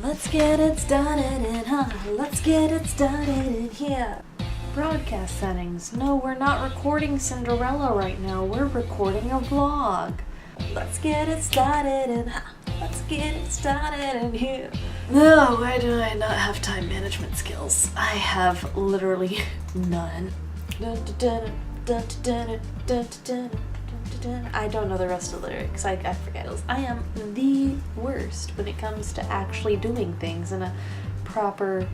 Let's get it started in, let's get it started in here. Broadcast settings. No, we're not recording Cinderella right now. We're recording a vlog. Let's get it started in, let's get it started in here. No, why do I not have time management skills? I have literally none. I don't know the rest of the lyrics. I forget. I am the worst when it comes to actually doing things in a proper.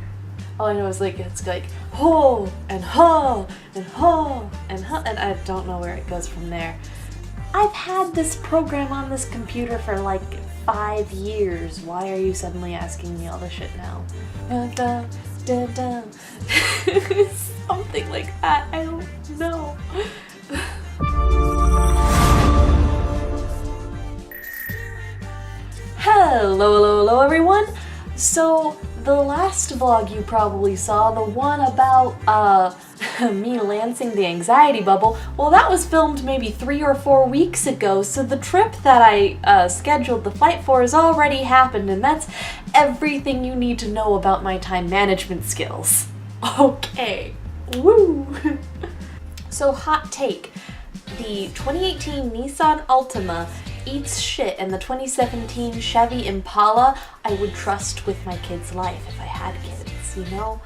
All I know is it's like ho and ho and ho and ho, and I don't know where it goes from there. I've had this program on this computer for like 5 years. Why are you suddenly asking me all this shit now? Something like that. I don't know. Hello everyone! So, the last vlog you probably saw, the one about me lancing the anxiety bubble, well that was filmed maybe 3 or 4 weeks ago, so the trip that I scheduled the flight for has already happened, and that's everything you need to know about my time management skills. Okay, woo! So, hot take. The 2018 Nissan Altima eats shit, and the 2017 Chevy Impala I would trust with my kid's life if I had kids, you know?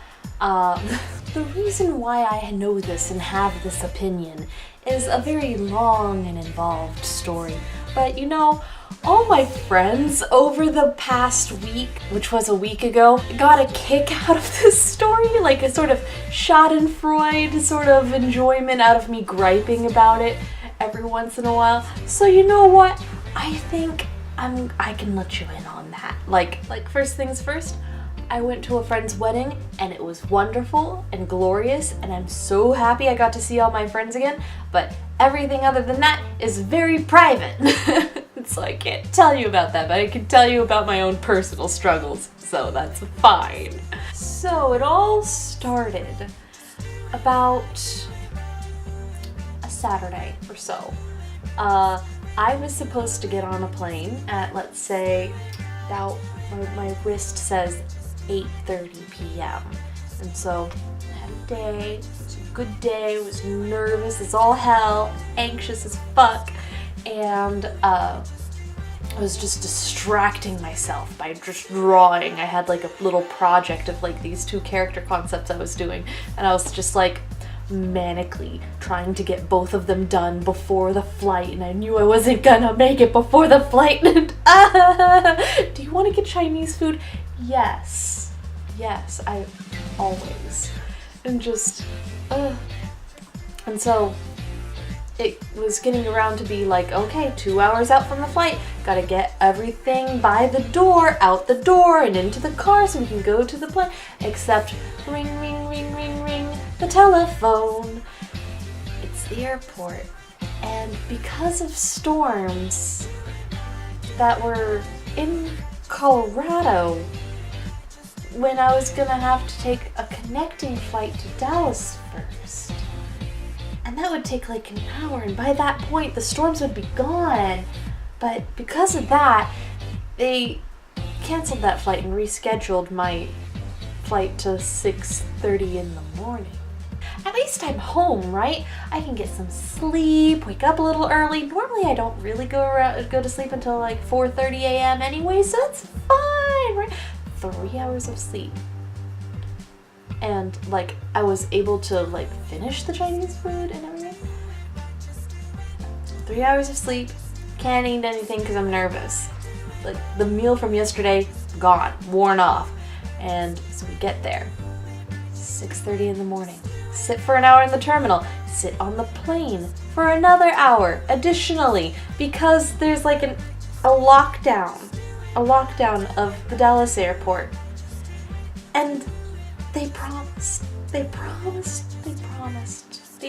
The reason why I know this and have this opinion is a very long and involved story, but you know, all my friends over the past week, which was a week ago, got a kick out of this story, like a sort of Schadenfreude sort of enjoyment out of me griping about it every once in a while. So you know what? I think I can let you in on that. Like first things first, I went to a friend's wedding and it was wonderful and glorious, and I'm so happy I got to see all my friends again, but everything other than that is very private. So I can't tell you about that, but I can tell you about my own personal struggles, so that's fine. So it all started about a Saturday or so. I was supposed to get on a plane at, let's say, about, my wrist says 8:30 p.m. And so I had a day, it was a good day, I was nervous as all hell, anxious as fuck, and I was just distracting myself by just drawing. I had like a little project of like these 2 character concepts I was doing, and I was just like manically trying to get both of them done before the flight, and I knew I wasn't gonna make it before the flight. Do you want to get Chinese food? Yes, I always. And just and so it was getting around to be like, okay, 2 hours out from the flight, gotta get everything by the door, out the door, and into the car so we can go to the plane, except ring, ring, ring, ring, ring, the telephone. It's the airport. And because of storms that were in Colorado, when I was gonna have to take a connecting flight to Dallas first, and that would take like an hour, and by that point the storms would be gone. But because of that, they canceled that flight and rescheduled my flight to 6:30 in the morning. At least I'm home, right? I can get some sleep, wake up a little early. Normally I don't really go to sleep until like 4:30 a.m. anyway, so it's fine, right? 3 hours of sleep. And like I was able to like finish the Chinese food and everything. 3 hours of sleep, can't eat anything because I'm nervous. Like the meal from yesterday, gone, worn off. And so we get there, 6:30 in the morning. Sit for an hour in the terminal, sit on the plane for another hour additionally, because there's like a lockdown of the Dallas airport. And they promised the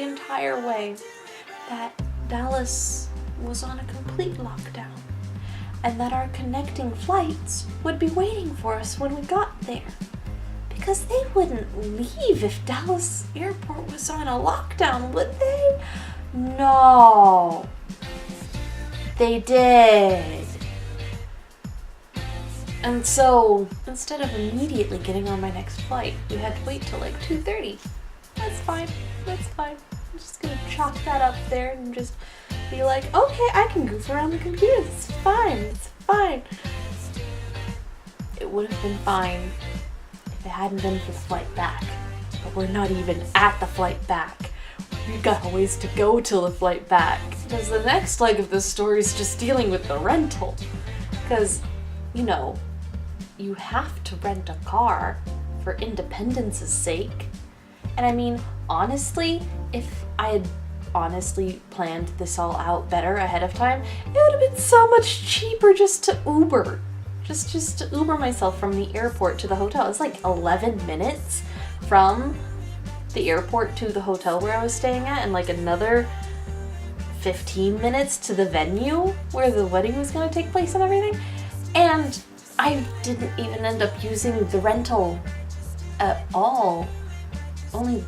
entire way that Dallas was on a complete lockdown, and that our connecting flights would be waiting for us when we got there. Because they wouldn't leave if Dallas airport was on a lockdown, would they? No. They did. And so instead of immediately getting on my next flight, we had to wait till like 2:30. That's fine. I'm just gonna chalk that up there and just be like, okay, I can goof around the computer. It's fine. It would have been fine if it hadn't been for the flight back. But we're not even at the flight back. We've got a ways to go till the flight back. Because the next leg of this story is just dealing with the rental. Because, you have to rent a car for independence's sake. And I mean, honestly, if I had honestly planned this all out better ahead of time, it would have been so much cheaper just to Uber. Just to Uber myself from the airport to the hotel. It's like 11 minutes from the airport to the hotel where I was staying at, and like another 15 minutes to the venue where the wedding was going to take place and everything. And I didn't even end up using the rental at all.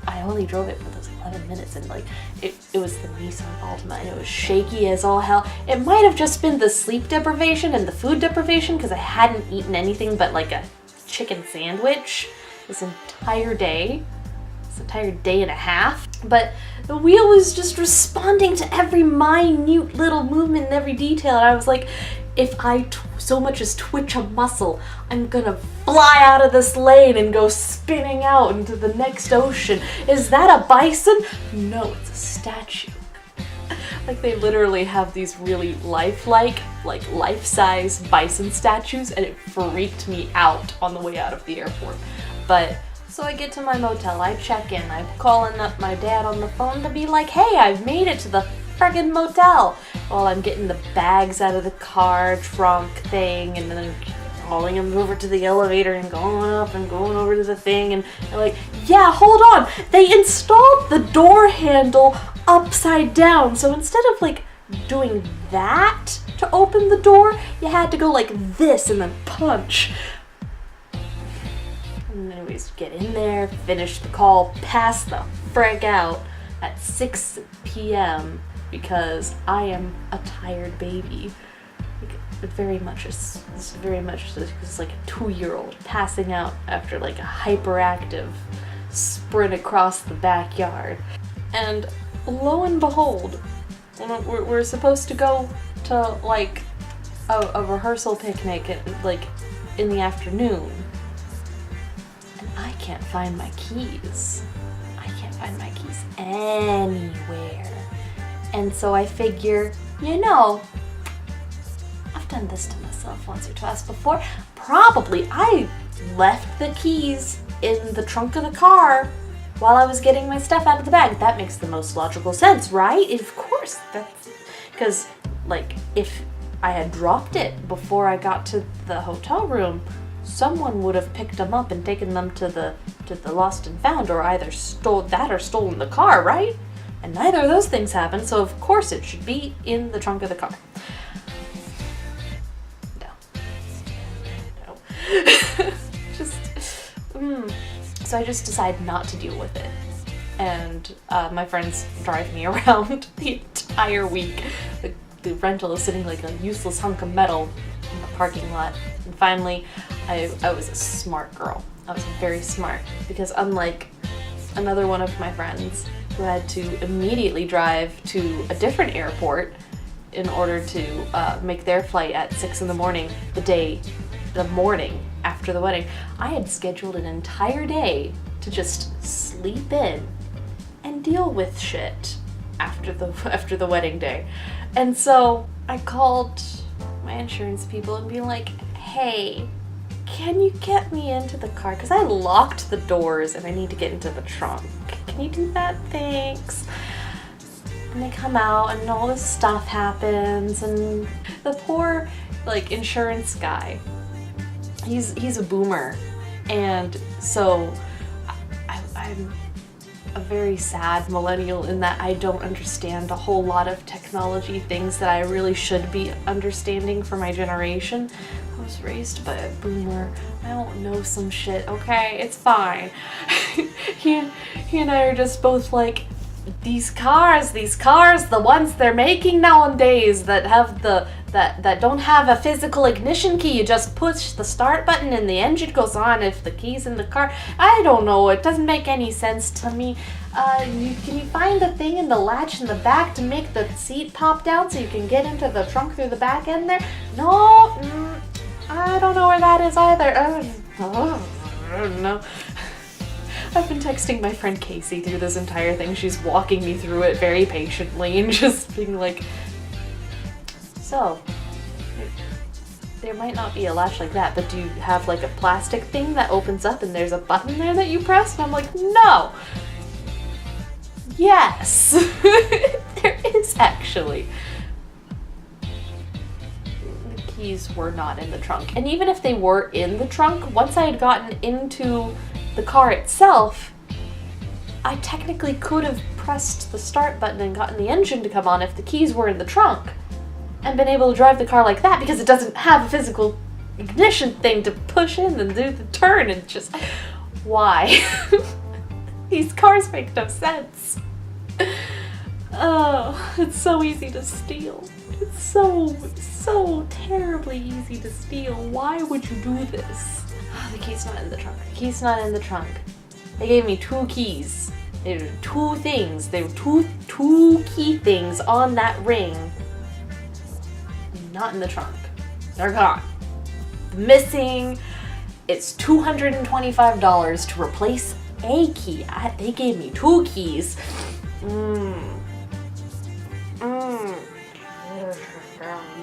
I only drove it for those 11 minutes, and like it was the Nissan Altima, and it was shaky as all hell. It might have just been the sleep deprivation and the food deprivation, because I hadn't eaten anything but like a chicken sandwich this entire day and a half. But the wheel was just responding to every minute little movement and every detail, and I was like, if I so much as twitch a muscle, I'm gonna fly out of this lane and go spinning out into the next ocean. Is that a bison? No, it's a statue. Like, they literally have these really lifelike, like life-size bison statues, and it freaked me out on the way out of the airport. But so I get to my motel, I check in, I'm calling up my dad on the phone to be like, hey, I've made it to the friggin' motel, while I'm getting the bags out of the car trunk thing, and then I'm calling him over to the elevator and going up and going over to the thing, and they're like, yeah, hold on, they installed the door handle upside down, so instead of like doing that to open the door, you had to go like this and then punch. And anyways, get in there, finish the call, pass the frick out at 6 p.m. because I am a tired baby. It's like a 2-year-old passing out after like a hyperactive sprint across the backyard. And lo and behold, we're supposed to go to like a rehearsal picnic in the afternoon. And I can't find my keys. Anywhere. And so I figure, I've done this to myself once or twice before. Probably I left the keys in the trunk of the car while I was getting my stuff out of the bag. That makes the most logical sense, right? Of course, that's because like if I had dropped it before I got to the hotel room, someone would have picked them up and taken them to the lost and found, or either stolen the car, right? And neither of those things happened, so of course it should be in the trunk of the car. No. So I just decided not to deal with it. And my friends drive me around the entire week. The rental is sitting like a useless hunk of metal in the parking lot. And finally, I was a smart girl. I was very smart, because unlike another one of my friends who had to immediately drive to a different airport in order to make their flight at 6 in the morning, the morning after the wedding, I had scheduled an entire day to just sleep in and deal with shit after the wedding day. And so I called my insurance people and be like, hey, can you get me into the car? Because I locked the doors and I need to get into the trunk. Can you do that? Thanks. And they come out and all this stuff happens, and the poor insurance guy, he's a boomer, and so I'm a very sad millennial in that I don't understand a whole lot of technology things that I really should be understanding for my generation. I was raised by a boomer. I don't know some shit, okay? It's fine. He and I are just both like, these cars, the ones they're making nowadays that have the that don't have a physical ignition key. You just push the start button and the engine goes on if the key's in the car. I don't know. It doesn't make any sense to me. Can you find the thing in the latch in the back to make the seat pop down so you can get into the trunk through the back end there? No, I don't know where that is either. I don't know. I've been texting my friend Casey through this entire thing. She's walking me through it very patiently and just being like, so, there might not be a latch like that, but do you have like a plastic thing that opens up and there's a button there that you press? And I'm like, no! Yes! There is actually. The keys were not in the trunk. And even if they were in the trunk, once I had gotten into the car itself, I technically could have pressed the start button and gotten the engine to come on if the keys were in the trunk and been able to drive the car like that, because it doesn't have a physical ignition thing to push in and do the turn. And just, why? These cars make no sense. Oh, it's so easy to steal. It's so terribly easy to steal. Why would you do this? The key's not in the trunk. The key's not in the trunk. They gave me 2 keys. There were 2 things. There were two key things on that ring. Not in the trunk. They're gone. Missing. It's $225 to replace a key. They gave me 2 keys.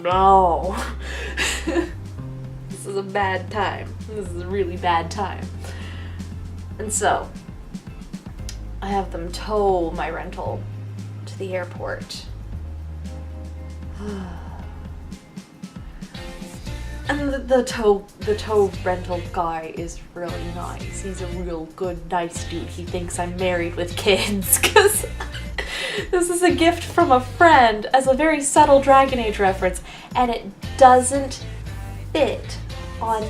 No. This is a bad time. This is a really bad time. And so, I have them tow my rental to the airport. And the tow rental guy is really nice. He's a real good, nice dude. He thinks I'm married with kids, because this is a gift from a friend as a very subtle Dragon Age reference, and it doesn't fit on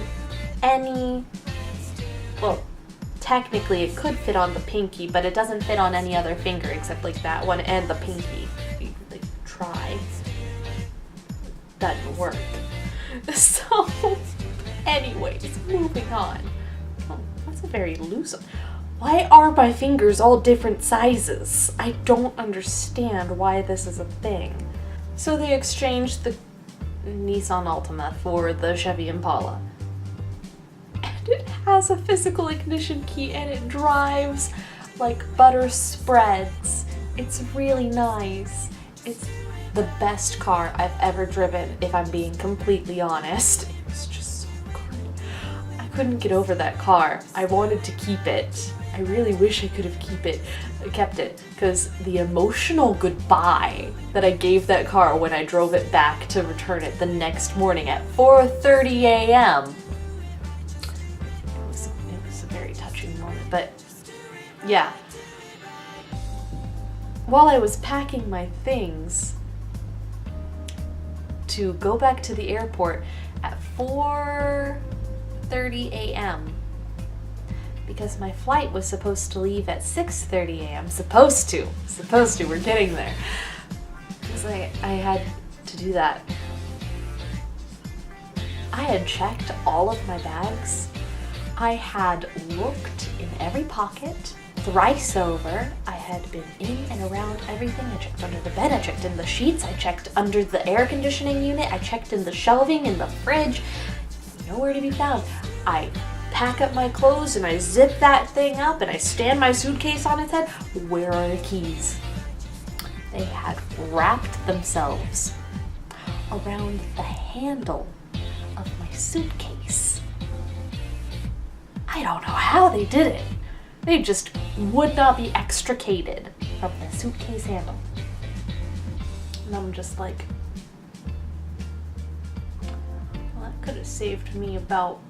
any, well, technically it could fit on the pinky, but it doesn't fit on any other finger except like that one and the pinky. You like try. That didn't work. So, anyways, moving on. Oh, that's a very loose one. Why are my fingers all different sizes? I don't understand why this is a thing. So they exchanged the Nissan Altima for the Chevy Impala. And it has a physical ignition key and it drives like butter spreads. It's really nice. It's the best car I've ever driven, if I'm being completely honest. It was just so good. I couldn't get over that car. I wanted to keep it. I really wish I could have kept it, because the emotional goodbye that I gave that car when I drove it back to return it the next morning at 4:30 a.m. It was a very touching moment, but yeah. While I was packing my things to go back to the airport at 4:30 a.m. because my flight was supposed to leave at 6:30 a.m. Supposed to, we're getting there. Because I had to do that. I had checked all of my bags. I had looked in every pocket, thrice over. I had been in and around everything. I checked under the bed, I checked in the sheets, I checked under the air conditioning unit, I checked in the shelving, in the fridge. Nowhere to be found. I pack up my clothes and I zip that thing up and I stand my suitcase on its head. Where are the keys? They had wrapped themselves around the handle of my suitcase. I don't know how they did it. They just would not be extricated from the suitcase handle. And I'm just like, well, that could have saved me about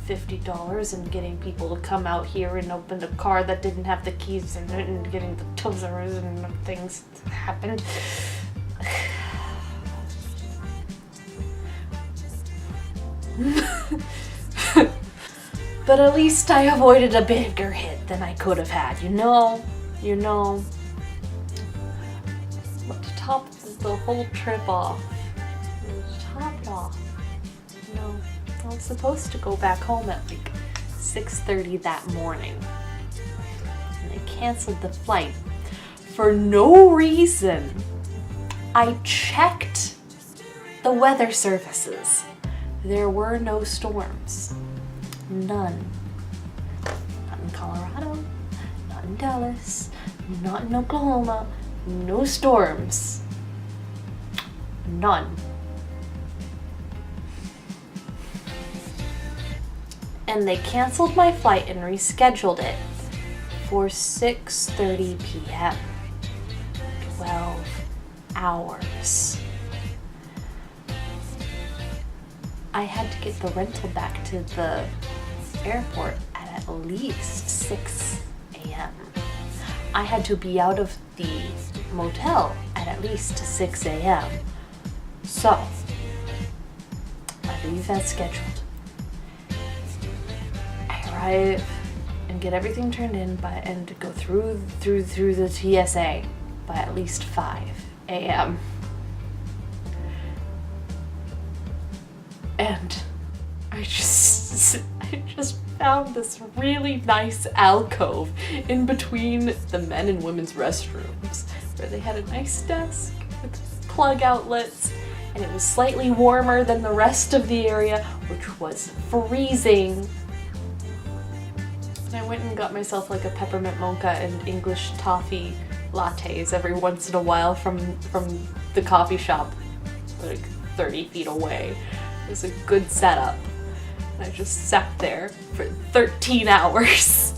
$150 in getting people to come out here and open a car that didn't have the keys in it and getting the tozers and things that happened. But at least I avoided a bigger hit than I could have had, you know? But to top the whole trip off, off. No, I was supposed to go back home at like 6:30 that morning. And they canceled the flight for no reason. I checked the weather services. There were no storms. None. Not in Colorado, not in Dallas, not in Oklahoma. No storms. None. And they canceled my flight and rescheduled it for 6:30 p.m. 12 hours. I had to get the rental back to the airport at least 6 a.m. I had to be out of the motel at least 6 a.m. So, I leave as scheduled. I arrive and get everything turned in and go through the TSA by at least 5 a.m. And I just found this really nice alcove in between the men and women's restrooms where they had a nice desk with plug outlets, and it was slightly warmer than the rest of the area, which was freezing. And I went and got myself like a peppermint mocha and English toffee lattes every once in a while from the coffee shop like 30 feet away. It was a good setup. And I just sat there for 13 hours.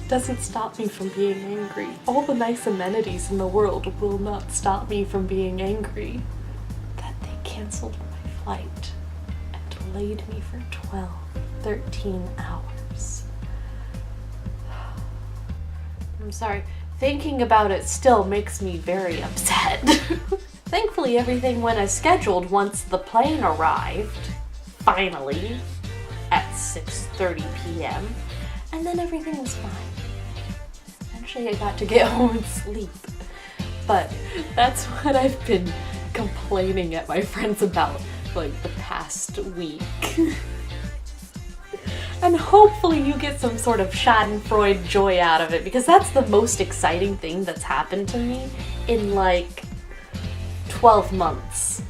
Doesn't stop me from being angry. All the nice amenities in the world will not stop me from being angry that they canceled my flight and delayed me for 13 hours. I'm sorry. Thinking about it still makes me very upset. Thankfully, everything went as scheduled once the plane arrived, finally, at 6:30 p.m., and then everything was fine. Eventually, I got to get home and sleep. But that's what I've been complaining at my friends about, like, the past week. And hopefully you get some sort of Schadenfreude joy out of it, because that's the most exciting thing that's happened to me in, like, 12 months.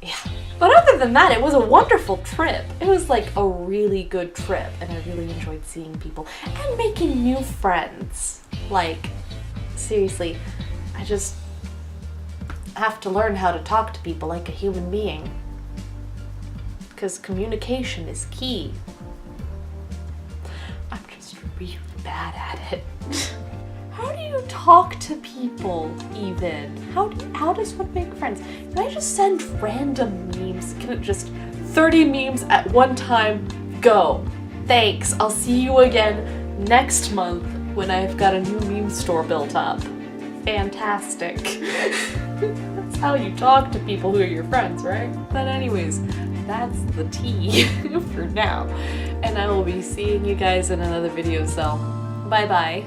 Yeah. But other than that, it was a wonderful trip. It was like a really good trip, and I really enjoyed seeing people and making new friends. Like, seriously, I just have to learn how to talk to people like a human being. Because communication is key. I'm just really bad at it. How do you talk to people, even? How does one make friends? Can I just send random memes? Can it just 30 memes at one time? Go. Thanks. I'll see you again next month when I've got a new meme store built up. Fantastic. That's how you talk to people who are your friends, right? But anyways, that's the tea for now. And I will be seeing you guys in another video, so bye-bye.